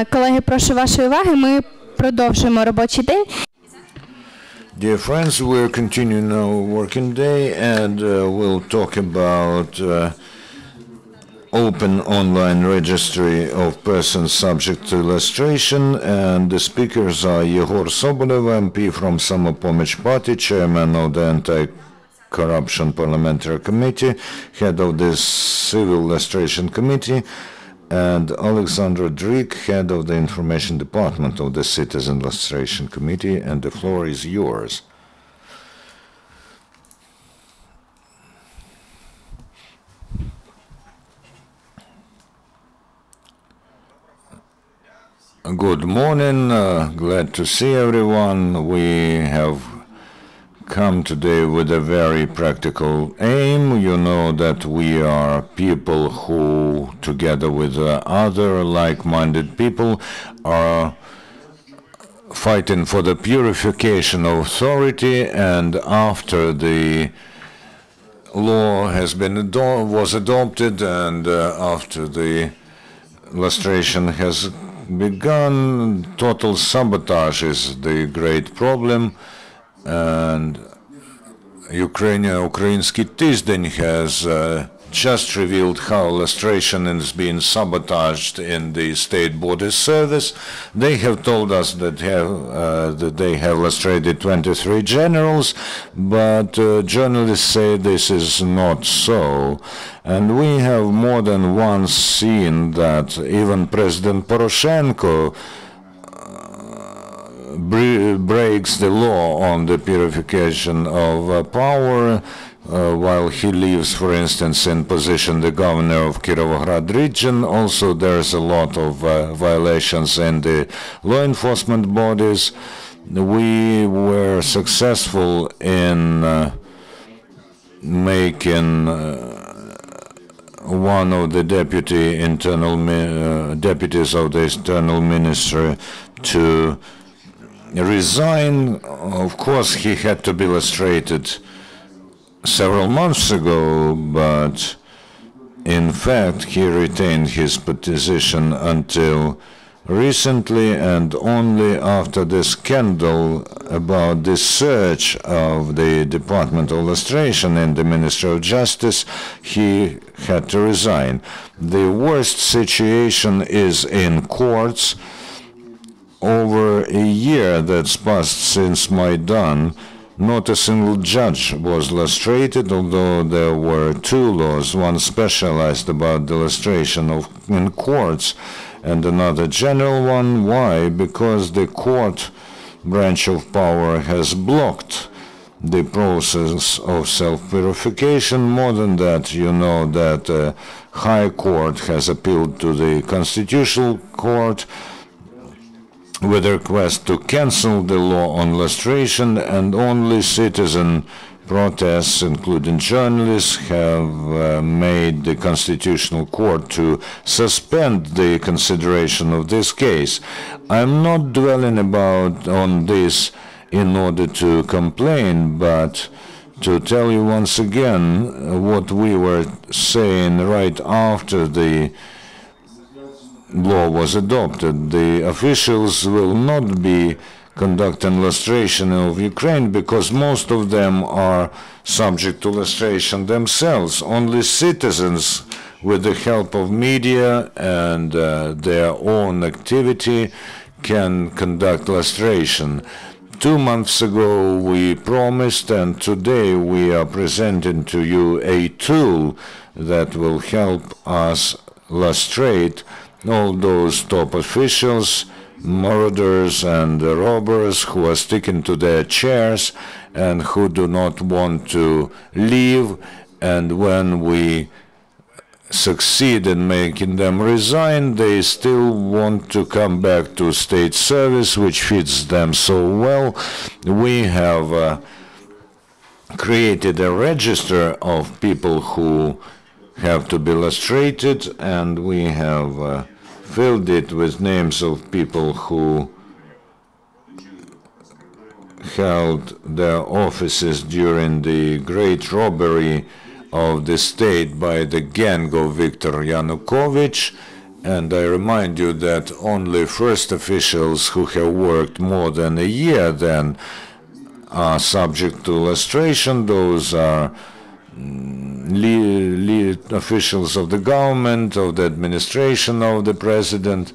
Колеги, прошу вашої уваги. Ми продовжуємо робочий день. Dear friends, we're continuing our working day and we'll talk about open online registry of persons subject to illustration, and the speakers are Yehor Sobolev, MP from Samopomich party, chairman of the Anti-Corruption Parliamentary Committee, head of the Civil Lustration Committee, and Oleksandra Drik, head of the Information Department of the Civil Lustration Committee, and the floor is yours. Good morning, glad to see everyone. We have come today with a very practical aim. You know that we are people who, together with other like-minded people, are fighting for the purification of authority, and after the law has been was adopted and after the lustration has begun, total sabotage is the great problem, and Ukrainsky Тиждень has just revealed how lustration is being sabotaged in the state border service. They have told us that they have lustrated 23 generals, but journalists say this is not so. And we have more than once seen that even President Poroshenko breaks the law on the purification of power, while he leaves, for instance, in position the governor of Kirovograd region. Also, there's a lot of violations in the law enforcement bodies. We were successful in making one of the deputies of the internal ministry to resign. Of course, he had to be lustrated several months ago, but in fact he retained his position until recently, and only after the scandal about the search of the Department of Lustration in the Ministry of Justice, he had to resign. The worst situation is in courts. Over a year that's passed since Maidan, not a single judge was lustrated, although there were two laws, one specialized about the lustration in courts and another general one. Why? Because the court branch of power has blocked the process of self-purification. More than that, you know that the High Court has appealed to the Constitutional Court with a request to cancel the law on lustration, and only citizen protests, including journalists, have made the Constitutional Court to suspend the consideration of this case. I'm not dwelling on this in order to complain, but to tell you once again what we were saying right after the law was adopted. The officials will not be conducting lustration of Ukraine because most of them are subject to lustration themselves. Only citizens, with the help of media and their own activity, can conduct lustration. 2 months ago we promised, and today we are presenting to you a tool that will help us lustrate all those top officials, murderers and robbers who are sticking to their chairs and who do not want to leave, and when we succeed in making them resign, they still want to come back to state service, which fits them so well. We have created a register of people who have to be lustrated, and we have filled it with names of people who held their offices during the great robbery of the state by the gang of Viktor Yanukovych, And I remind you that only first officials who have worked more than a year then are subject to lustration. Those are lead officials of the government, of the administration of the president,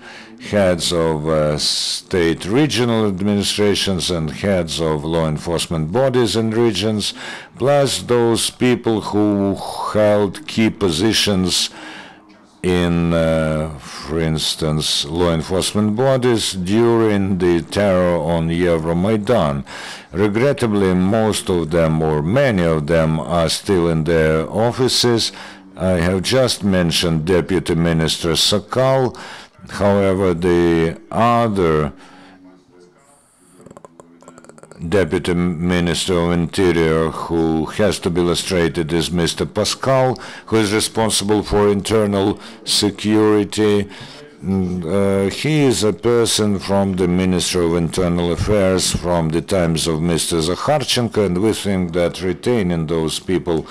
heads of state regional administrations and heads of law enforcement bodies in regions, plus those people who held key positions in, for instance, law enforcement bodies during the terror on Euromaidan. Regrettably, most of them, or many of them, are still in their offices. I have just mentioned Deputy Minister Sakal. However, the other Deputy Minister of Interior who has to be illustrated is Mr. Pascal, who is responsible for internal security. He is a person from the Ministry of Internal Affairs from the times of Mr. Zakharchenko, and we think that retaining those people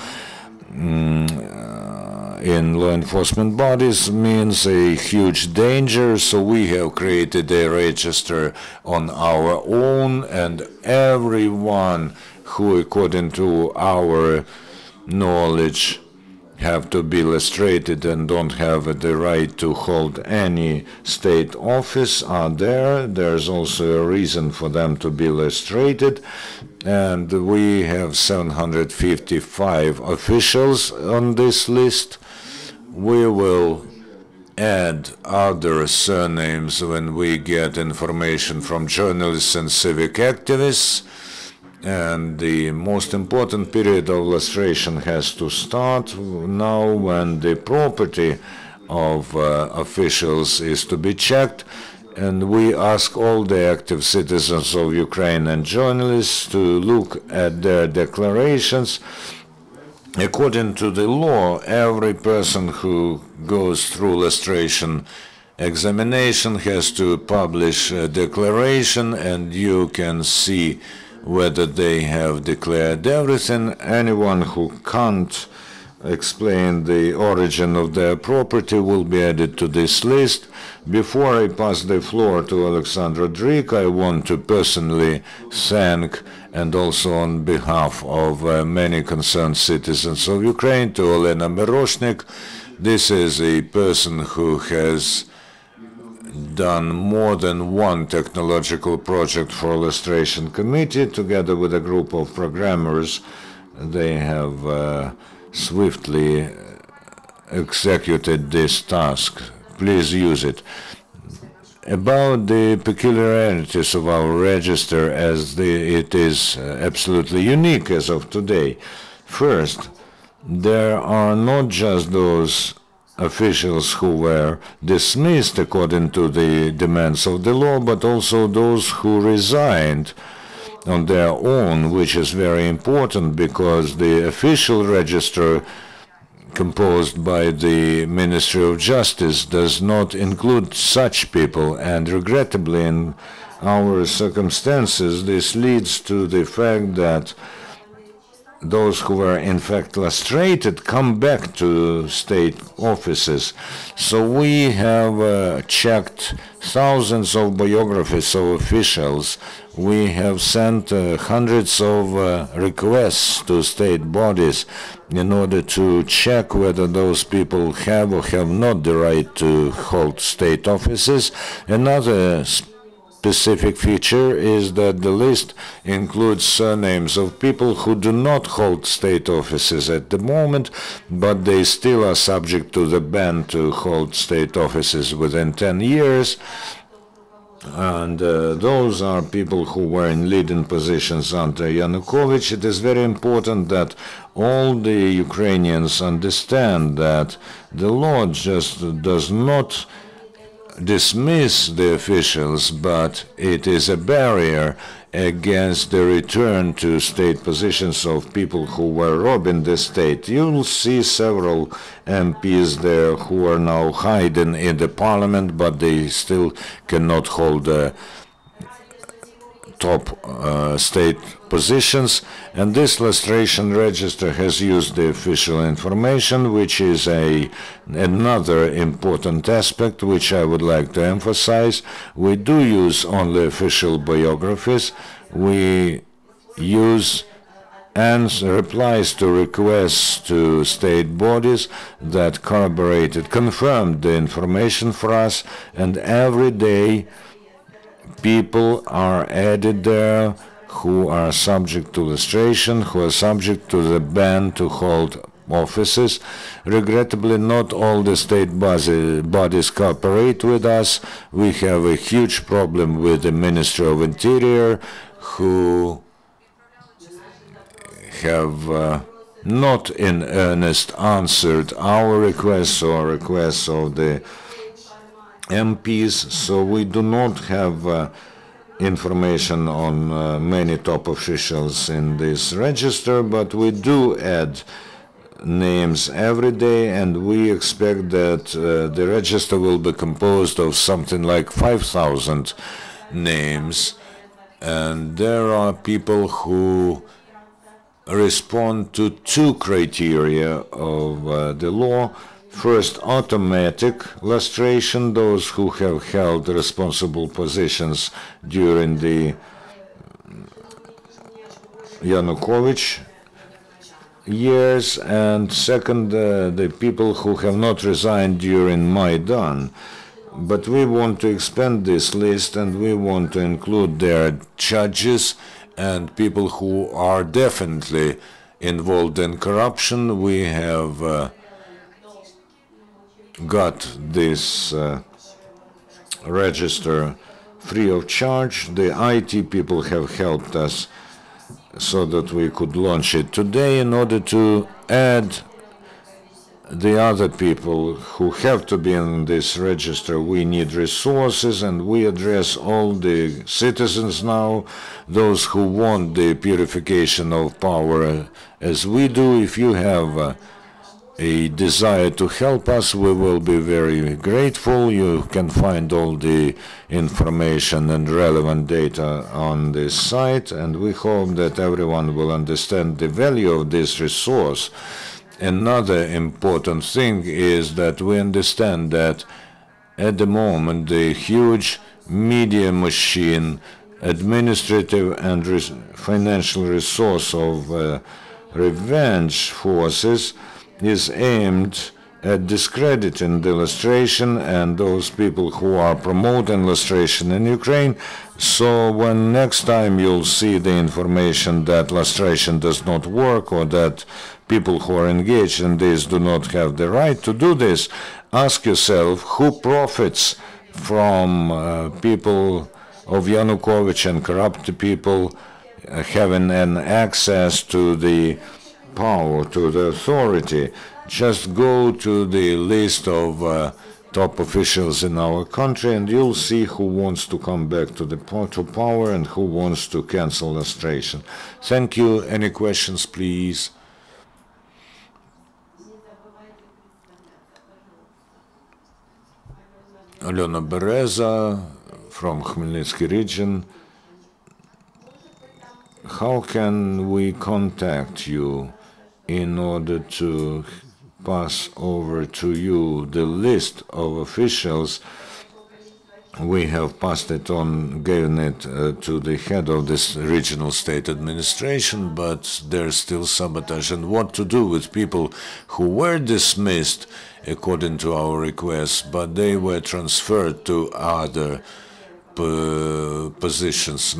in law enforcement bodies means a huge danger, so we have created a register on our own, and everyone who, according to our knowledge, have to be illustrated and don't have the right to hold any state office are there. There's also a reason for them to be illustrated. And we have 755 officials on this list. We will add other surnames when we get information from journalists and civic activists. And the most important period of illustration has to start now, when the property of officials is to be checked. And we ask all the active citizens of Ukraine and journalists to look at their declarations. According to the law, every person who goes through illustration examination has to publish a declaration, and you can see whether they have declared everything. Anyone who can't explain the origin of their property will be added to this list. Before I pass the floor to Oleksandra Drik, I want to personally thank, and also on behalf of many concerned citizens of Ukraine, to Olena Miroshnik. This is a person who has done more than one technological project for Lustration Committee. Together with a group of programmers, they have swiftly executed this task. Please use it. About the peculiarities of our register, as it is absolutely unique as of today. First, there are not just those officials who were dismissed according to the demands of the law, but also those who resigned on their own, which is very important because the official register composed by the Ministry of Justice does not include such people, and regrettably in our circumstances this leads to the fact that those who were in fact lustrated come back to state offices. So we have checked thousands of biographies of officials. We have sent hundreds of requests to state bodies in order to check whether those people have or have not the right to hold state offices. Another specific feature is that the list includes surnames of people who do not hold state offices at the moment, but they still are subject to the ban to hold state offices within 10 years. And those are people who were in leading positions under Yanukovych. It is very important that all the Ukrainians understand that the law just does not dismiss the officials, but it is a barrier against the return to state positions of people who were robbing the state. You'll see several MPs there who are now hiding in the parliament, but they still cannot hold top state positions, and this lustration register has used the official information, which is another important aspect which I would like to emphasize. We do use only official biographies. We use replies to requests to state bodies that confirmed the information for us, and every day people are added there who are subject to lustration, who are subject to the ban to hold offices. Regrettably, not all the state bodies cooperate with us. We have a huge problem with the Ministry of Interior, who have not in earnest answered our requests or requests of the MPs, so we do not have information on many top officials in this register, but we do add names every day, and we expect that the register will be composed of something like 5,000 names, and there are people who respond to two criteria of the law. First, automatic lustration, those who have held responsible positions during the Yanukovych years, and second, the people who have not resigned during Maidan. But we want to expand this list, and we want to include their judges and people who are definitely involved in corruption. We have got this register free of charge. The IT people have helped us so that we could launch it today. In order to add the other people who have to be in this register, we need resources, and we address all the citizens now, those who want the purification of power as we do. If you have a desire to help us, we will be very grateful. You can find all the information and relevant data on this site, and we hope that everyone will understand the value of this resource. Another important thing is that we understand that at the moment the huge media machine, administrative and financial resource of revenge forces is aimed at discrediting the lustration and those people who are promoting lustration in Ukraine. So when next time you'll see the information that lustration does not work, or that people who are engaged in this do not have the right to do this, ask yourself who profits from people of Yanukovych and corrupt people having an access to the power, to the authority. Just go to the list of top officials in our country, and you'll see who wants to come back to power and who wants to cancel lustration. Thank you. Any questions, please? Alena Bereza from Khmelnytsky region. How can we contact you in order to pass over to you the list of officials? We have passed it on, given it to the head of this regional state administration, but there's still sabotage. And what to do with people who were dismissed according to our requests, but they were transferred to other positions,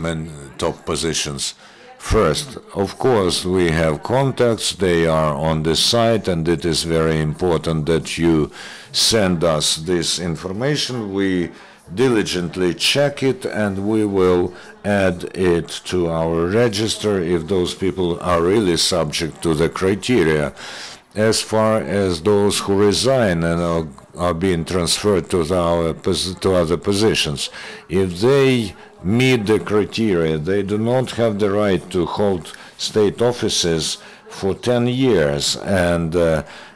top positions? First, of course, we have contacts. They are on the site, and it is very important that you send us this information. We diligently check it, and we will add it to our register if those people are really subject to the criteria. As far as those who resign and are being transferred to other positions, if they meet the criteria, they do not have the right to hold state offices for 10 years, and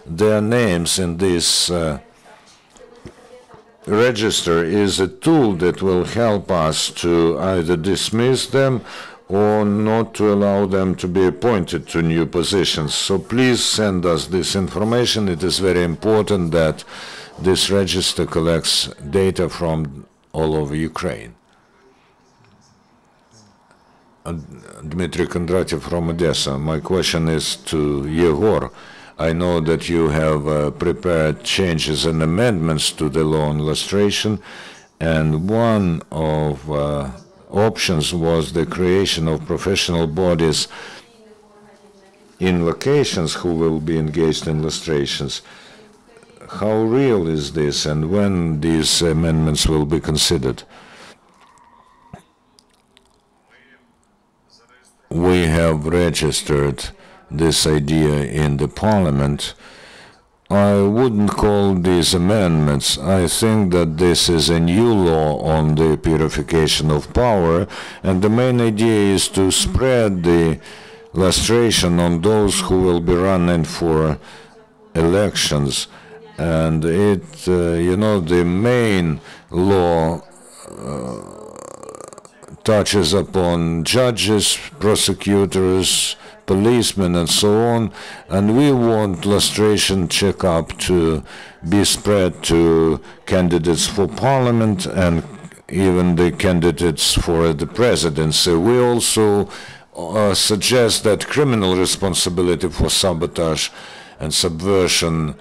their names in this register is a tool that will help us to either dismiss them or not to allow them to be appointed to new positions. So please send us this information. It is very important that this register collects data from all over Ukraine. Dmitry Kondratiev from Odessa. My question is to Yehor. I know that you have prepared changes and amendments to the law on lustration, and one of options was the creation of professional bodies in locations who will be engaged in lustrations. How real is this, and when these amendments will be considered? We have registered this idea in the parliament. I wouldn't call these amendments. I think that this is a new law on the purification of power, and the main idea is to spread the lustration on those who will be running for elections. And it, the main law touches upon judges, prosecutors, policemen, and so on, and we want lustration checkup to be spread to candidates for parliament and even the candidates for the presidency. We also suggest that criminal responsibility for sabotage and subversion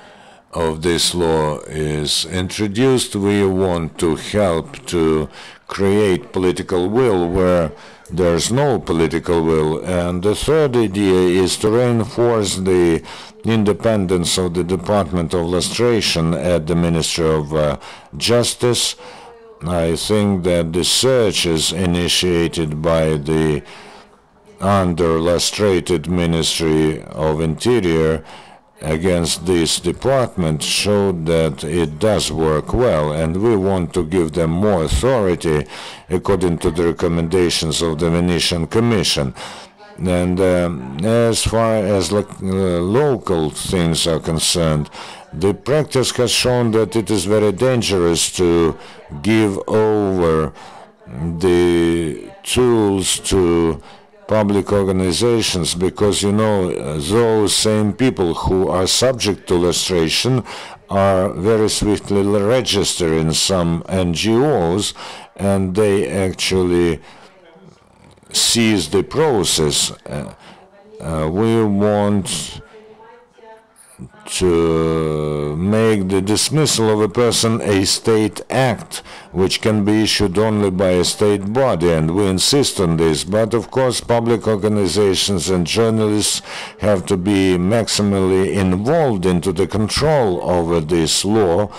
of this law is introduced. We want to help to create political will where there's no political will. And the third idea is to reinforce the independence of the Department of Lustration at the Ministry of Justice. I think that the searches initiated by the under-lustrated Ministry of Interior against this department showed that it does work well, and we want to give them more authority according to the recommendations of the Venetian Commission. And as far as local things are concerned, the practice has shown that it is very dangerous to give over the tools to public organizations, because those same people who are subject to lustration are very swiftly registered in some NGOs, and they actually seize the process. We want to make the dismissal of a person a state act, which can be issued only by a state body, and we insist on this. But of course, public organizations and journalists have to be maximally involved into the control over this law.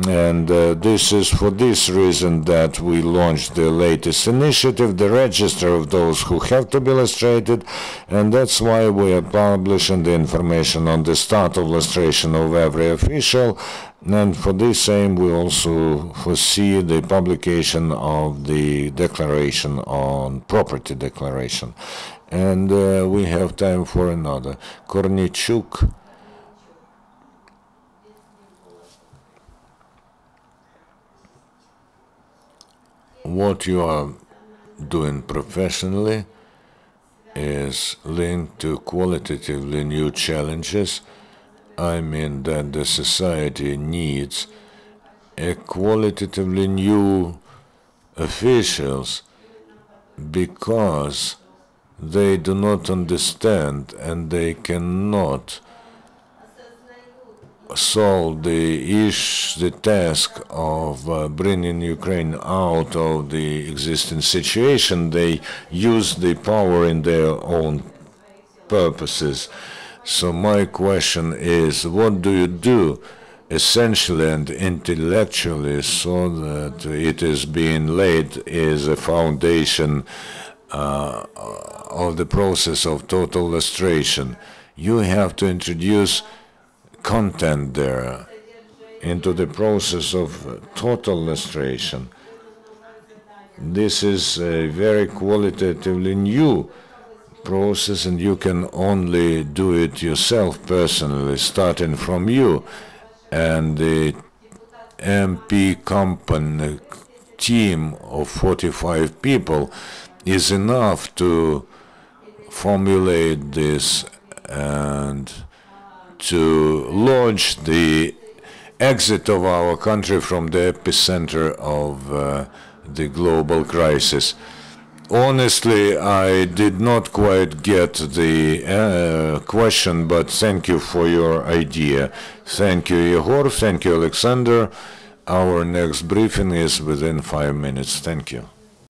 And this is for this reason that we launched the latest initiative, the register of those who have to be lustrated, and that's why we are publishing the information on the start of lustration of every official. And for this aim, we also foresee the publication of the declaration on property declaration. And we have time for another. Kornichuk. What you are doing professionally is linked to qualitatively new challenges. I mean that the society needs a qualitatively new officials because they do not understand and they cannot solve the task of bringing Ukraine out of the existing situation. They use the power in their own purposes. So my question is, what do you do essentially and intellectually so that it is being laid as a foundation of the process of total lustration? You have to introduce content there into the process of total lustration. This is a very qualitatively new process, and you can only do it yourself personally, starting from you. And the MP company team of 45 people is enough to formulate this and to launch the exit of our country from the epicenter of the global crisis. Honestly, I did not quite get the question, but thank you for your idea. Thank you, Yehor. Thank you, Oleksandr. Our next briefing is within 5 minutes. Thank you.